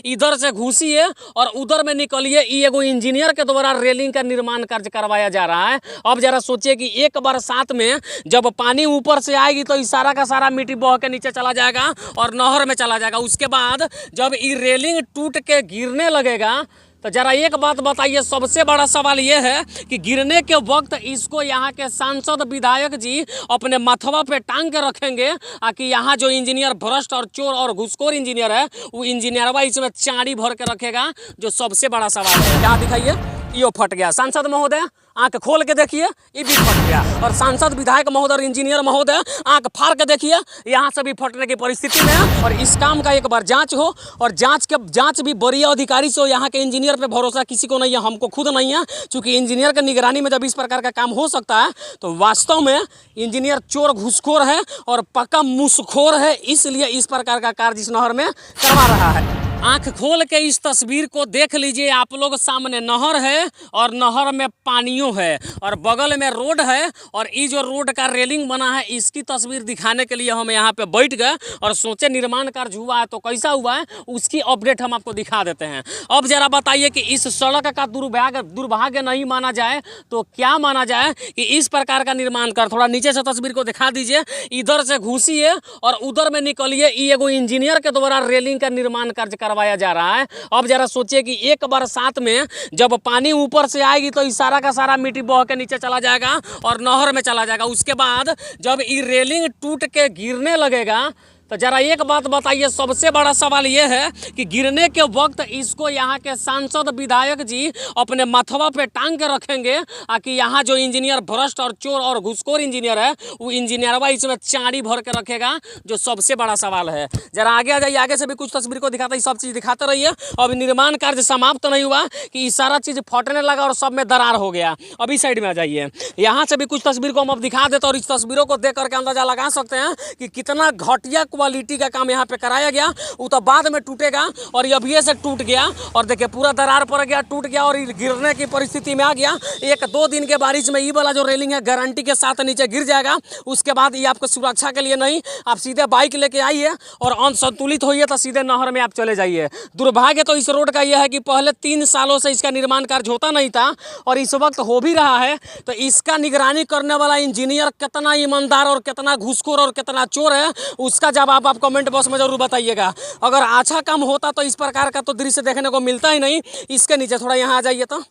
इधर से घुसिए और उधर में निकलिए। ये एगो इंजीनियर के द्वारा रेलिंग का निर्माण कार्य करवाया जा रहा है। अब जरा सोचिए कि एक बरसात में जब पानी ऊपर से आएगी तो इस सारा का सारा मिट्टी बह के नीचे चला जाएगा और नहर में चला जाएगा। उसके बाद जब ये रेलिंग टूट के गिरने लगेगा तो जरा एक बात बताइए, सबसे बड़ा सवाल ये है कि गिरने के वक्त इसको यहाँ के सांसद विधायक जी अपने माथवा पे टांग के रखेंगे कि यहाँ जो इंजीनियर भ्रष्ट और चोर और घुसखोर इंजीनियर है वो इंजीनियरवा इसमें चाड़ी भर के रखेगा, जो सबसे बड़ा सवाल है। क्या दिखाइए, यो फट गया। सांसद महोदय आंख खोल के देखिए, ये भी फट गया। और सांसद विधायक महोदय इंजीनियर महोदय आंख फाड़ के देखिए, यहाँ से भी फटने की परिस्थिति में है। और इस काम का एक बार जांच हो और जांच भी बड़ी अधिकारी से हो। यहाँ के इंजीनियर पे भरोसा किसी को नहीं है, हमको खुद नहीं है, क्योंकि इंजीनियर की निगरानी में जब इस प्रकार का काम हो सकता है तो वास्तव में इंजीनियर चोर घुसखोर है और पक्का मुसखोर है, इसलिए इस प्रकार का कार्य इस नहर में करवा रहा है। आंख खोल के इस तस्वीर को देख लीजिए आप लोग। सामने नहर है और नहर में पानियों है और बगल में रोड है। और ये जो रोड का रेलिंग बना है इसकी तस्वीर दिखाने के लिए हम यहाँ पे बैठ गए और सोचे निर्माण कार्य हुआ है तो कैसा हुआ है उसकी अपडेट हम आपको दिखा देते हैं। अब जरा बताइए कि इस सड़क का दुर्भाग्य नहीं माना जाए तो क्या माना जाए कि इस प्रकार का निर्माण कर। थोड़ा नीचे से तस्वीर को दिखा दीजिए। इधर से घुसिए और उधर में निकलिए। ये एगो इंजीनियर के द्वारा रेलिंग का निर्माण कार्य करवाया जा रहा है। अब जरा सोचिए कि एक बरसात में जब पानी ऊपर से आएगी तो इस सारा का सारा मिट्टी बह के नीचे चला जाएगा और नहर में चला जाएगा। उसके बाद जब ये रेलिंग टूट के गिरने लगेगा तो जरा एक बात बताइए, सबसे बड़ा सवाल ये है कि गिरने के वक्त इसको यहाँ के सांसद विधायक जी अपने माथवा पे टांग के रखेंगे कि यहाँ जो इंजीनियर भ्रष्ट और चोर और घुसखोर इंजीनियर है वो इंजीनियरवा इसमें चाड़ी भर के रखेगा, जो सबसे बड़ा सवाल है। जरा आगे आ जाइए, आगे से भी कुछ तस्वीर को दिखाते, सब चीज़ दिखाते रहिए। अब निर्माण कार्य समाप्त नहीं हुआ कि ये सारा चीज़ फटने लगा और सब में दरार हो गया। अभी साइड में आ जाइए, यहाँ से भी कुछ तस्वीर को हम अब दिखा देते और इस तस्वीरों को देख करके अंदाजा लगा सकते हैं कि कितना घटिया क्वालिटी का काम यहाँ पे कराया गया। वो तो बाद में टूटेगा और ये अभी से टूट गया और देखिए पूरा दरार पड़ गया, टूट गया और गिरने की परिस्थिति में आ गया। 1-2 दिन के बारिश में ये वाला जो रेलिंग है गारंटी के साथ नीचे गिर जाएगा। उसके बाद ये आपको सुरक्षा के लिए नहीं, आप सीधे बाइक लेके आइए और असंतुलित होइए तो सीधे नहर में आप चले जाइए। दुर्भाग्य तो इस रोड का यह है कि पहले 3 सालों से इसका निर्माण कार्य होता नहीं था और इस वक्त हो भी रहा है। तो इसका निगरानी करने वाला इंजीनियर कितना ईमानदार और कितना घुसखोर और कितना चोर है उसका जवाब आप कमेंट बॉक्स में जरूर बताइएगा। अगर अच्छा काम होता तो इस प्रकार का तो दृश्य देखने को मिलता ही नहीं। इसके नीचे थोड़ा यहाँ आ जाइए तो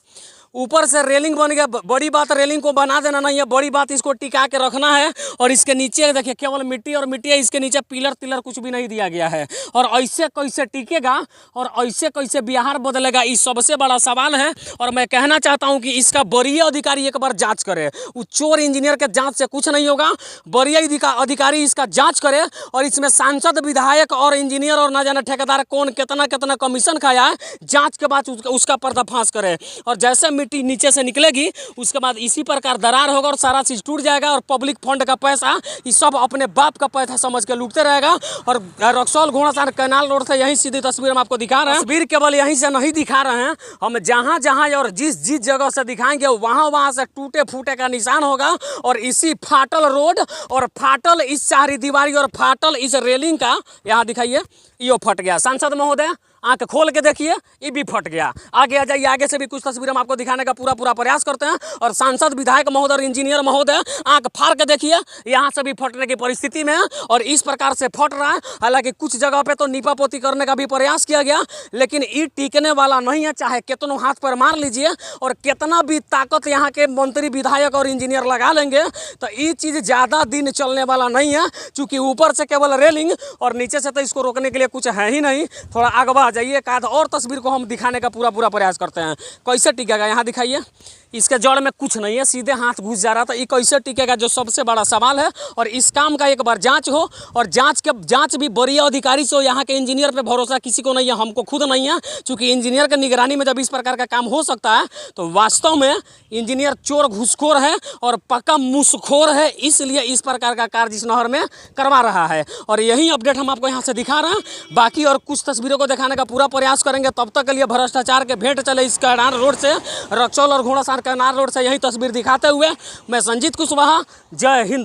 ऊपर से रेलिंग बन गया। बड़ी बात रेलिंग को बना देना नहीं है, बड़ी बात इसको टिका के रखना है। और इसके नीचे देखिए केवल मिट्टी और मिट्टी है, इसके नीचे पिलर कुछ भी नहीं दिया गया है। और ऐसे कैसे टिकेगा और ऐसे कैसे बिहार बदलेगा, इस सबसे बड़ा सवाल है। और मैं कहना चाहता हूं कि इसका वरीय अधिकारी एक बार जांच करे। वो चोर इंजीनियर के जांच से कुछ नहीं होगा, वरीय अधिकारी इसका जाँच करे और इसमें सांसद विधायक और इंजीनियर और ना जाने ठेकेदार कौन कितना कमीशन खाया है, जाँच के बाद उसका पर्दाफाश करे। और जैसे मिट्टी नीचे से निकलेगी उसके बाद इसी प्रकार दरार होगा और सारा चीज टूट जाएगा और पब्लिक फंड का पैसा ये सब अपने बाप का पैसा समझ के लूटते रहेगा। और रक्सौल घोड़ासर कैनाल रोड से यही सीधी तस्वीर हम आपको दिखा रहे हैं। तस्वीर केवल यहीं से नहीं दिखा रहे हैं, हम जहां जहां और जिस जगह से दिखाएंगे वहां से टूटे फूटे का निशान होगा। और इसी फाटल रोड और फाटल इस चारी दीवारी और फाटल इस रेलिंग का यहाँ दिखाइए, यो फट गया। सांसद महोदय आंख खोल के देखिए, ये भी फट गया। आगे आ जाइए, आगे से भी कुछ तस्वीर हम आपको दिखाने का पूरा प्रयास करते हैं। और सांसद विधायक महोदय इंजीनियर महोदय आंख फाड़ के देखिए, यहाँ से भी फटने की परिस्थिति में है और इस प्रकार से फट रहा है। हालांकि कुछ जगह पे तो नीपा पोती करने का भी प्रयास किया गया, लेकिन ये टिकने वाला नहीं है। चाहे कितनों हाथ पर मार लीजिए और कितना भी ताकत यहाँ के मंत्री विधायक और इंजीनियर लगा लेंगे तो ये चीज़ ज़्यादा दिन चलने वाला नहीं है, क्योंकि ऊपर से केवल रेलिंग और नीचे से तो इसको रोकने के लिए कुछ है ही नहीं। थोड़ा आगे जाइए, एक आध और तस्वीर को हम दिखाने का पूरा प्रयास करते हैं। कैसे टिकेगा यहाँ दिखाइए, इसके जड़ में कुछ नहीं है, सीधे हाथ घुस जा रहा था। ये कैसे टिकेगा, जो सबसे बड़ा सवाल है। और इस काम का एक बार जांच हो और जांच भी बड़ी अधिकारी से हो। यहाँ के इंजीनियर पे भरोसा किसी को नहीं है, हमको खुद नहीं है, क्योंकि इंजीनियर के निगरानी में जब इस प्रकार का काम हो सकता है तो वास्तव में इंजीनियर चोर घुसखोर है और पक्का मुसखोर है, इसलिए इस प्रकार का कार्य इस नहर में करवा रहा है। और यही अपडेट हम आपको यहाँ से दिखा रहे हैं। बाकी और कुछ तस्वीरों को दिखाने का पूरा प्रयास करेंगे। तब तक के लिए भ्रष्टाचार के भेंट चले इस कैनाल रोड से, रक्सौल और घोड़ासर कैनाल रोड से यही तस्वीर दिखाते हुए मैं संजीत कुशवाहा, जय हिंद।